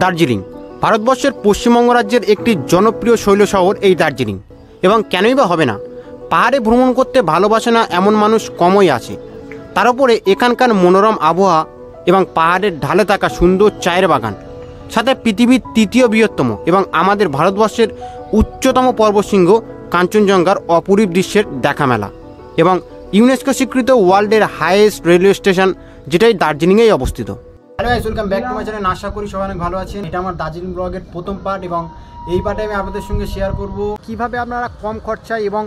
দার্জিলিং ভারতবর্ষের পশ্চিমবঙ্গ রাজ্যের একটি জনপ্রিয় শৈল শহর এই দার্জিলিং। এবং কেনই বা হবে না, পাহাড়ে ভ্রমণ করতে ভালোবাসে না এমন মানুষ কমই আছে। তার উপরে এখানকার মনোরম আবহাওয়া এবং পাহাড়ের ঢালে থাকা সুন্দর চায়ের বাগান, সাথে পৃথিবীর তৃতীয় বৃহত্তম এবং আমাদের ভারতবর্ষের উচ্চতম পর্বতশৃঙ্গ কাঞ্চনজঙ্ঘার অপরূপ দৃশ্যের দেখা মেলা এবং ইউনেস্কো স্বীকৃত ওয়ার্ল্ডের হাইয়েস্ট রেলওয়ে স্টেশন, যেটাই দার্জিলিংয়েই অবস্থিত। Hello guys, welcome back to my channel. আশা করি সবাই অনেক ভালো আছেন। এটা আমার দার্জিলিং ব্লগের প্রথম পার্ট এবং এই পার্টে আমি আপনাদের সঙ্গে শেয়ার করব কিভাবে আপনারা কম খরচায় এবং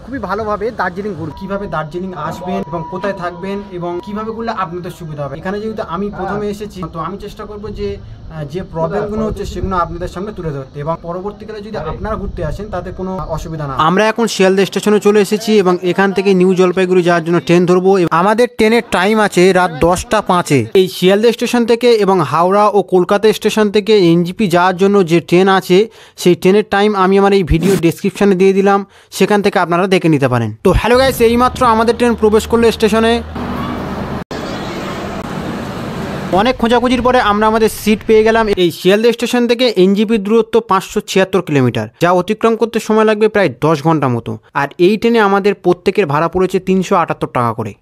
খুবই ভালোভাবে দার্জিলিং ঘুরবেন, কিভাবে দার্জিলিং আসবেন এবং কোথায় থাকবেন এবং কিভাবে করলে আপনাদের সুবিধা হবে। এখানে যেহেতু আমি প্রথমে এসেছি, তো আমি চেষ্টা করব যে প্রবলেমগুলো হচ্ছে সেগুলো আপনাদের সামনে তুলে ধরতে এবং পরবর্তীকালে যদি আপনারা ঘুরতে আসেন তাতে কোনো অসুবিধা না। আমরা এখন শিয়ালদা স্টেশনে চলে এসেছি এবং এখান থেকে নিউ জলপাইগুড়ি যাওয়ার জন্য ট্রেন ধরবো। আমাদের ট্রেনের টাইম আছে রাত 10টা 5-এ। এই শিয়ালদা স্টেশন থেকে এবং হাওড়া ও কলকাতা স্টেশন থেকে এনজিপি যাওয়ার জন্য যে ট্রেন আছে, সেই ট্রেনের টাইম আমি আমার এই ভিডিও ডেসক্রিপশনে দিয়ে দিলাম, সেখান থেকে আপনারা দেখে নিতে পারেন। তো হ্যালো গাইস, এইমাত্র আমাদের ট্রেন প্রবেশ করলো স্টেশনে। অনেক খোঁজাখুঁজির পরে আমরা আমাদের সিট পেয়ে গেলাম। এই শিয়ালদা স্টেশন থেকে এনজিপির দূরত্ব 576 কিলোমিটার, যা অতিক্রম করতে সময় লাগবে প্রায় 10 ঘন্টা মতো। আর এই ট্রেনে আমাদের প্রত্যেকের ভাড়া পড়েছে 378 টাকা করে।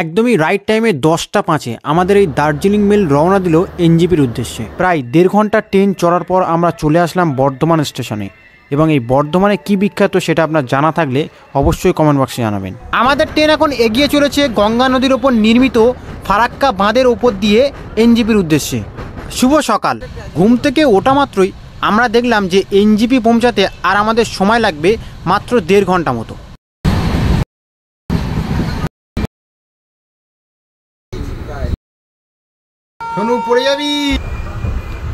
একদমই রাইট টাইমে 10টা 5-এ আমাদের এই দার্জিলিং মেল রওনা দিল এনজিপির উদ্দেশ্যে। প্রায় 1.5 ঘন্টা ট্রেন চড়ার পর আমরা চলে আসলাম বর্ধমান স্টেশনে। এবং এই বর্ধমানে কি বিখ্যাত সেটা আপনার জানা থাকলে অবশ্যই কমেন্ট বক্সে জানাবেন। আমাদের ট্রেন এখন এগিয়ে চলেছে গঙ্গা নদীর ওপর নির্মিত ফারাক্কা বাঁধের ওপর দিয়ে এনজিপির উদ্দেশ্যে। শুভ সকাল। ঘুম থেকে ওঠা মাত্রই আমরা দেখলাম যে এনজিপি পৌঁছাতে আর আমাদের সময় লাগবে মাত্র 1.5 ঘন্টা মতো। শোনো, পড়ে যাবি।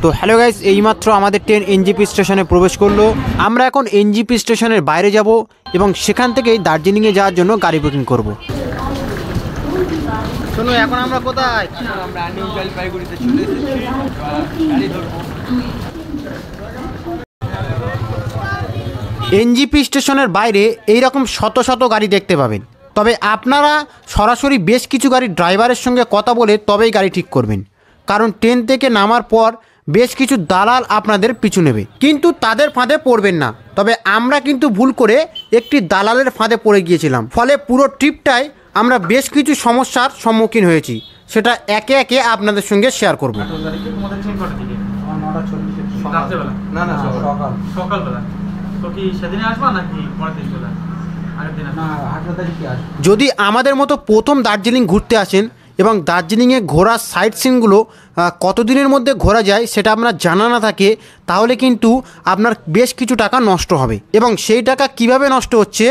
তো হ্যালো গাইস, এইমাত্র আমাদের ট্রেন এনজিপি স্টেশনে প্রবেশ করলো। আমরা এখন এনজিপি স্টেশনের বাইরে যাব এবং সেখান থেকেই দার্জিলিংয়ে যাওয়ার জন্য গাড়ি বুকিং করব। শোনো, এখন আমরা কোথায়? আমরা নিউ জলপাইগুড়িতে চলে এসেছি, গাড়ি ধরব। এনজিপি স্টেশনের বাইরে এইরকম শত শত গাড়ি দেখতে পাবেন, তবে আপনারা সরাসরি বেশ কিছু গাড়ির ড্রাইভারের সঙ্গে কথা বলে তবেই গাড়ি ঠিক করবেন, কারণ ট্রেন থেকে নামার পর বেশ কিছু দালাল আপনাদের পিছু নেবে, কিন্তু তাদের ফাঁদে পড়বেন না। তবে আমরা কিন্তু ভুল করে একটি দালালের ফাঁদে পড়ে গিয়েছিলাম, ফলে পুরো ট্রিপটাই আমরা বেশ কিছু সমস্যার সম্মুখীন হয়েছি, সেটা একে একে আপনাদের সঙ্গে শেয়ার করব। যদি আমাদের মতো প্রথম দার্জিলিং ঘুরতে আসেন এবং দার্জিলিংয়ে ঘোরার সাইট সিনগুলো কতদিনের মধ্যে ঘোরা যায় সেটা আপনার জানা না থাকে, তাহলে কিন্তু আপনার বেশ কিছু টাকা নষ্ট হবে। এবং সেই টাকা কিভাবে নষ্ট হচ্ছে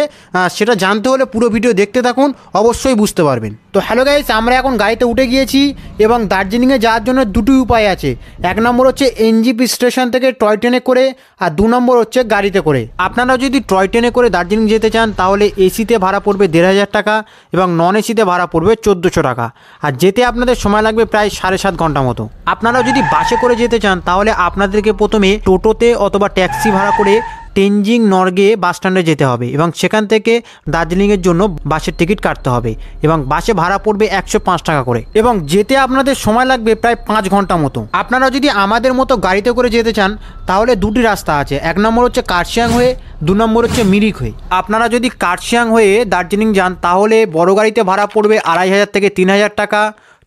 সেটা জানতে হলে পুরো ভিডিও দেখতে থাকুন, অবশ্যই বুঝতে পারবেন। তো হ্যালো গাইস, আমরা এখন গাড়িতে উঠে গিয়েছি এবং দার্জিলিংয়ে যাওয়ার জন্য দুটি উপায় আছে। 1 নম্বর হচ্ছে এনজিপি স্টেশন থেকে টয় ট্রেনে করে, আর 2 নম্বর হচ্ছে গাড়িতে করে। আপনারা যদি টয় ট্রেনে করে দার্জিলিং যেতে চান তাহলে এসিতে ভাড়া পড়বে 1500 টাকা এবং নন এসিতে ভাড়া পড়বে 1400 টাকা। আর যেতে আপনাদের সময় লাগবে প্রায় 7.5 ঘন্টা মতো। আপনারা যদি বাসে করে যেতে চান তাহলে আপনাদেরকে প্রথমে টোটোতে অথবা ট্যাক্সি ভাড়া করে তেনজিং নরগে বাস স্ট্যান্ডে যেতে হবে এবং সেখান থেকে দার্জিলিংয়ের জন্য বাসের টিকিট কাটতে হবে এবং বাসে ভাড়া পড়বে 105 টাকা করে এবং যেতে আপনাদের সময় লাগবে প্রায় 5 ঘন্টা মতো। আপনারা যদি আমাদের মতো গাড়িতে করে যেতে চান তাহলে দুটি রাস্তা আছে। 1 নম্বর হচ্ছে কার্শিয়াং হয়ে, 2 নম্বর হচ্ছে মিরিক হয়ে। আপনারা যদি কার্শিয়াং হয়ে দার্জিলিং যান তাহলে বড় গাড়িতে ভাড়া পড়বে 2500 থেকে 3000 টাকা,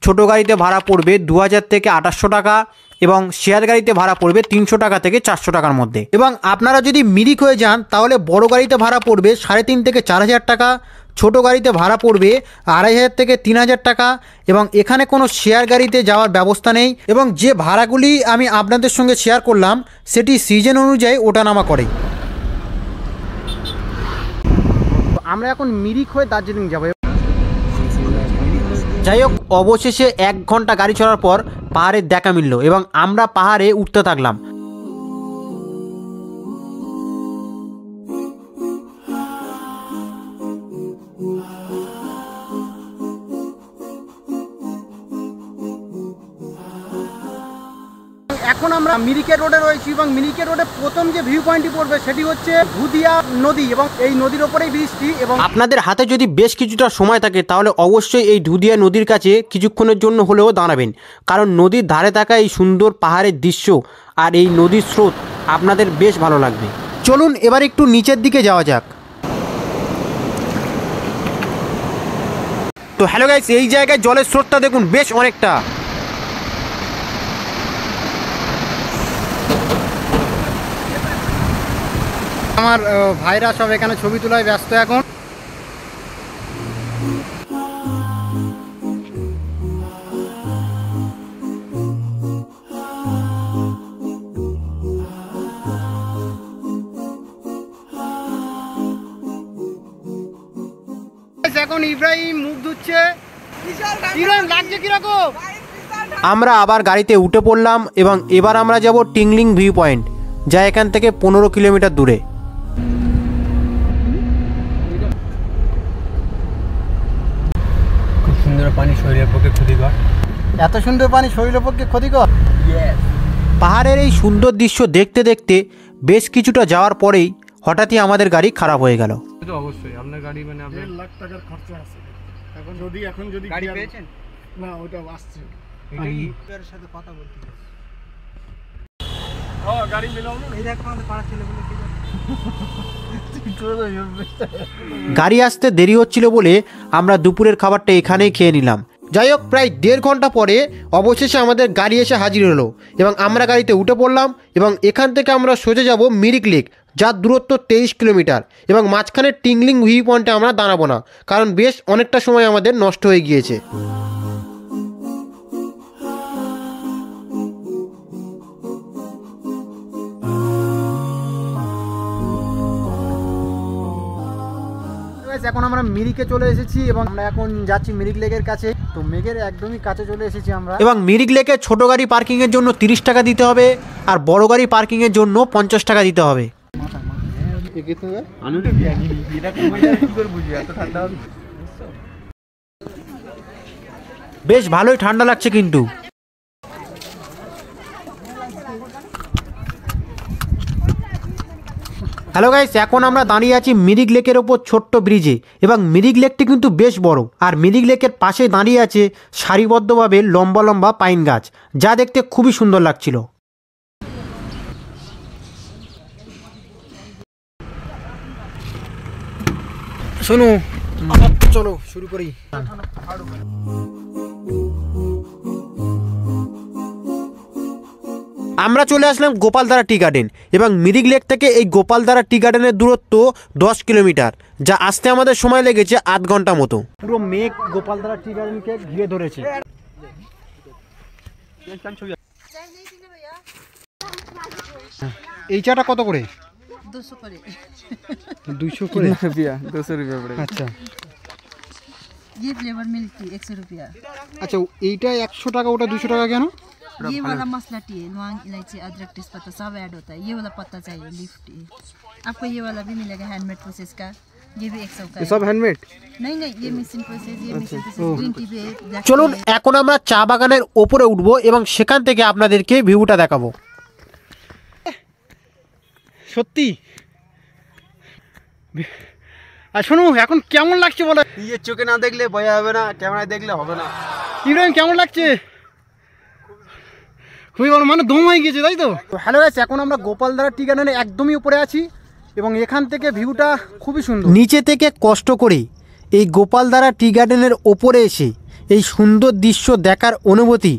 ছোটো গাড়িতে ভাড়া পড়বে 2000 থেকে 2800 টাকা এবং শেয়ার গাড়িতে ভাড়া পড়বে 300 টাকা থেকে 400 টাকার মধ্যে। এবং আপনারা যদি মিরিক হয়ে যান তাহলে বড় গাড়িতে ভাড়া পড়বে 3,500 থেকে 4,000 টাকা, ছোটো গাড়িতে ভাড়া পড়বে 2,500 থেকে 3,000 টাকা এবং এখানে কোনো শেয়ার গাড়িতে যাওয়ার ব্যবস্থা নেই। এবং যে ভাড়াগুলি আমি আপনাদের সঙ্গে শেয়ার করলাম সেটি সিজন অনুযায়ী ওঠানামা করে। আমরা এখন মিরিক হয়ে দার্জিলিং যাব। যাই হোক, অবশেষে 1 ঘন্টা গাড়ি চড়ার পর পাহাড়ের দেখা মিলল এবং আমরা পাহাড়ে উঠতে থাকলাম। এখন আমরা মিরিকেট রোডে রয়েছি এবং মিরিকেট রোডে প্রথম যে ভিউ পয়েন্টটি পড়বে সেটি হচ্ছে ধুদিয়া নদী এবং এই নদীর ওপরেই ব্রিজটি। এবং আপনাদের হাতে যদি বেশ কিছুটা সময় থাকে তাহলে অবশ্যই এই ধুদিয়া নদীর কাছে কিছুক্ষণের জন্য হলেও দাঁড়াবেন, কারণ নদীর ধারে থাকা এই সুন্দর পাহাড়ের দৃশ্য আর এই নদীর স্রোত আপনাদের বেশ ভালো লাগবে। চলুন এবার একটু নিচের দিকে যাওয়া যাক। তো হ্যালো গাইস, এই জায়গায় জলের স্রোতটা দেখুন বেশ অনেকটা। আমার ভাইরা সব এখানে ছবি তোলায় ব্যস্ত এখন। এখন ইব্রাহিম মুখ ধুচ্ছে। লাগছে কিরকম? আমরা আবার গাড়িতে উঠে পড়লাম এবং এবার আমরা যাব টিংলিং ভিউ পয়েন্ট, যা এখান থেকে 15 কিলোমিটার দূরে। খুব সুন্দর পানি, শরীরের পক্ষে ক্ষতিকর। এত সুন্দর পানি শরীরের পক্ষে ক্ষতিকর? পাহাড়ের এই সুন্দর দৃশ্য দেখতে দেখতে বেশ কিছুটা যাওয়ার পরেই হঠাৎই আমাদের গাড়ি খারাপ হয়ে গেল। অবশ্যই আপনার গাড়ি মানে আপনার 1 লাখ টাকার খরচা আছে। এখন যদি গাড়ি পেয়েছেন না, ওটা আসছে। এটাই এর সাথে কথা বলতে হবে। গাড়ি মিলাও না, এই দেখো আমাদের পাড়া ছেলে বলে কি গাড়ি আসতে দেরি হচ্ছিল বলে আমরা দুপুরের খাবারটা এখানেই খেয়ে নিলাম। যাই হোক, প্রায় 1.5 ঘন্টা পরে অবশেষে আমাদের গাড়ি এসে হাজির হলো এবং আমরা গাড়িতে উঠে পড়লাম এবং এখান থেকে আমরা সোজা যাব মিরিক লেক, যার দূরত্ব 23 কিলোমিটার এবং মাঝখানে টিংলিং ভিউ পয়েন্টে আমরা দাঁড়াবো না, কারণ বেশ অনেকটা সময় আমাদের নষ্ট হয়ে গিয়েছে। এখন আমরা মিরিকে চলে এসেছি এবং আমরা এখন যাচ্ছি মিরিক লেকের কাছে। তো মেঘের একদমই কাছে চলে এসেছি আমরা এবং মিরিক লেকে ছোট গাড়ি পার্কিং এর জন্য 30 টাকা দিতে হবে আর বড় গাড়ি পার্কিং এর জন্য 50 টাকা দিতে হবে। বেশ ভালোই ঠান্ডা লাগছে কিন্তু। হ্যালো গাইস, এখন আমরা দাঁড়িয়ে আছি মিরিক লেকের ওপর ছোট্ট ব্রিজে এবং মিরিক লেকটি কিন্তু বেশ বড় আর মিরিক লেকের পাশে দাঁড়িয়ে আছে সারিবদ্ধভাবে লম্বা লম্বা পাইন গাছ, যা দেখতে খুবই সুন্দর লাগছিল। শোনো, চলো শুরু করি। আমরা চলে আসলাম গোপালধারা টি গার্ডেন এবং মিরিক লেক থেকে এই গোপালধারা টি গার্ডেনের দূরত্ব 10 কিলোমিটার, যা আসতে আমাদের সময় লেগেছে 8 ঘন্টা মতো। পুরো মেঘ গোপালধারা টি গার্ডেনকে ঘিরে ধরেছে। এই চাটা কত করে? 200 করে। 200 করে? 200 रुपया पड़ेगा। আচ্ছা, ये फ्लेवर मिल्क टी 100 रुपया। আচ্ছা, এইটা 100 টাকা, ওটা 200 टाका কেন? ये वाला मसाला टी है, लौंग इलायची अदरक तेजपत्ता सब ऐड होता है। ये वाला पत्ता चाहिए लीफ टी। आपको ये वाला भी मिलेगा हैंडमेड प्रोसेस का, ये भी 100 का। ये सब हैंडमेड? नहीं नहीं, ये मिक्सिंग प्रोसेस, ये मिक्सिंग प्रोसेस ग्रीन टी भी। চলুন এখন আমরা চা বাগানের উপরে উঠব এবং সেখান থেকে আপনাদেরকে ভিউটা দেখাবো। সত্যি আর শোনো, এখন কেমন লাগছে বলো? নিজের চোখে না দেখলে বোঝা যাবে না, ক্যামেরায় দেখলে হবে না। ইব্রাহিম কেমন লাগছে? খুবই ভালো, মানে দম হয়ে গেছে, তাই তো? হ্যালো গাইস, এখন আমরা গোপালধারা টি গার্ডেনের একদমই উপরে আছি এবং এখান থেকে ভিউটা খুবই সুন্দর। নিচে থেকে কষ্ট করে এই গোপালধারা টি গার্ডেনের ওপরে এসে এই সুন্দর দৃশ্য দেখার অনুভূতি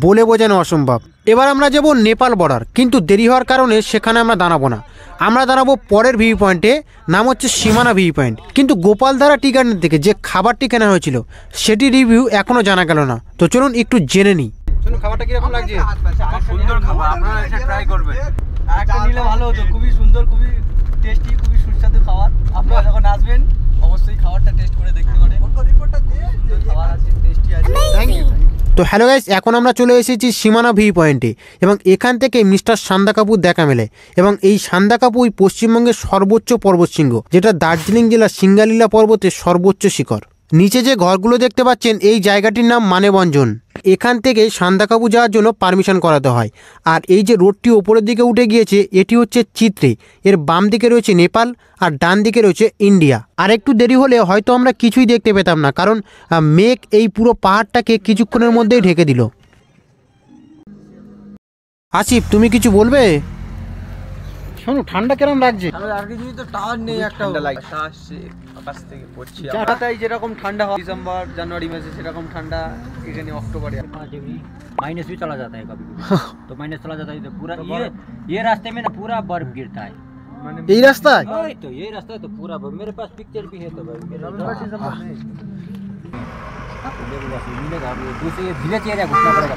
বলে বোঝানো অসম্ভব। এবার আমরা যাব নেপাল বর্ডার, কিন্তু দেরি হওয়ার কারণে সেখানে আমরা দাঁড়াবো না। আমরা দাঁড়াবো পরের ভিউ পয়েন্টে, নাম হচ্ছে সীমানা ভিউ পয়েন্ট। কিন্তু গোপালধারা টি গার্ডেন থেকে যে খাবারটি কেনা হয়েছিল সেটি রিভিউ এখনও জানা গেল না। তো চলুন একটু জেনে নিই। খাবারটা কিরকম লাগছে? সুন্দর খাবার, আপনারা এসে ট্রাই করবেন। আরেকটা নিলে ভালো হতো, খুবই সুন্দর, খুবই টেস্টি, খুবই সুস্বাদু খাবার। আপনারা যখন আসবেন অবশ্যই খাবারটা টেস্ট করে দেখতে পারেন। সুন্দর খাবার আছে, টেস্টি আছে। Thank you. তো হ্যালো গাইস, এখন আমরা চলে এসেছি সীমানা ভিউ পয়েন্টে এবং এখান থেকে মিস্টার সান্দা কাপুর দেখা মেলে এবং এই সান্দা কাপুর পশ্চিমবঙ্গের সর্বোচ্চ পর্বতশৃঙ্গ, যেটা দার্জিলিং জেলার সিঙ্গালীলা পর্বতের সর্বোচ্চ শিখর। নিচে যে ঘরগুলো দেখতে পাচ্ছেন এই জায়গাটির নাম মানেভঞ্জন। এখান থেকে সান্দাকফু যাওয়ার জন্য পারমিশন করাতে হয়। আর এই যে রোডটি ওপরের দিকে উঠে গিয়েছে এটি হচ্ছে চিত্রে, এর বাম দিকে রয়েছে নেপাল আর ডান দিকে রয়েছে ইন্ডিয়া। আর একটু দেরি হলে হয়তো আমরা কিছুই দেখতে পেতাম না, কারণ মেঘ এই পুরো পাহাড়টাকে কিছুক্ষণের মধ্যেই ঢেকে দিল। আসিফ, তুমি কিছু বলবে? শোনো, ঠান্ডা কেরম লাগছে? আর কিছু তো টাওয়ার নেই, একটা বাতাস আসছে আকাশ থেকে পড়ছে। কলকাতায় যেরকম ঠান্ডা হয় ডিসেম্বর জানুয়ারি মাসে, সেরকম ঠান্ডা এখানে অক্টোবরে। माइनस भी चला जाता है कभी कभी तो माइनस चला जाता है तो पूरा ये रास्ते में ना पूरा बर्फ गिरता है। এই রাস্তায় तो ये रास्ता है तो पूरा बर्फ, मेरे पास पिक्चर भी है तो भाई दूसरे विलेज एरिया घुसना पड़ेगा।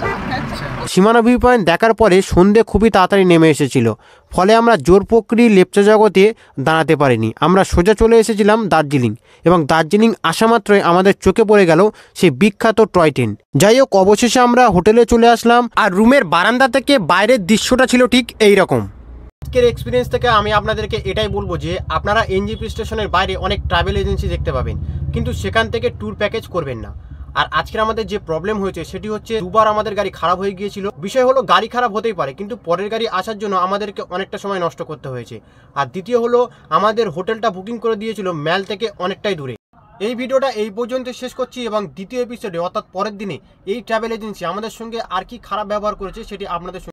সীমানা ভিউ পয়েন্ট দেখার পরে সন্ধে খুবই তাড়াতাড়ি নেমে এসেছিল, ফলে আমরা জোরপোখরি লেপচা জগতে দাঁড়াতে পারিনি। আমরা সোজা চলে এসেছিলাম দার্জিলিং, এবং দার্জিলিং আসা মাত্রই আমাদের চোখে পড়ে গেল সেই বিখ্যাত টয় ট্রেন। যাই হোক, অবশেষে আমরা হোটেলে চলে আসলাম, আর রুমের বারান্দা থেকে বাইরের দৃশ্যটা ছিল ঠিক এই রকম। আজকের এক্সপিরিয়েন্স থেকে আমি আপনাদেরকে এটাই বলবো যে আপনারা এনজেপি স্টেশনের বাইরে অনেক ট্রাভেল এজেন্সি দেখতে পাবেন, কিন্তু সেখান থেকে ট্যুর প্যাকেজ করবেন না। আর আজকের আমাদের যে প্রবলেম হয়েছে সেটি হচ্ছে দুবার আমাদের গাড়ি খারাপ হয়ে গিয়েছিল। বিষয় হলো গাড়ি খারাপ হতেই পারে, কিন্তু পরের গাড়ি আসার জন্য আমাদেরকে অনেকটা সময় নষ্ট করতে হয়েছে। আর দ্বিতীয় হলো আমাদের হোটেলটা বুকিং করে দিয়েছিল ম্যাল থেকে অনেকটাই দূরে। এই ভিডিওটা এই পর্যন্ত শেষ করছি, এবং দ্বিতীয় এপিসোডে অর্থাৎ পরের দিনে এই ট্রাভেল এজেন্সি আমাদের সঙ্গে আর কি খারাপ ব্যবহার করেছে সেটি আপনাদের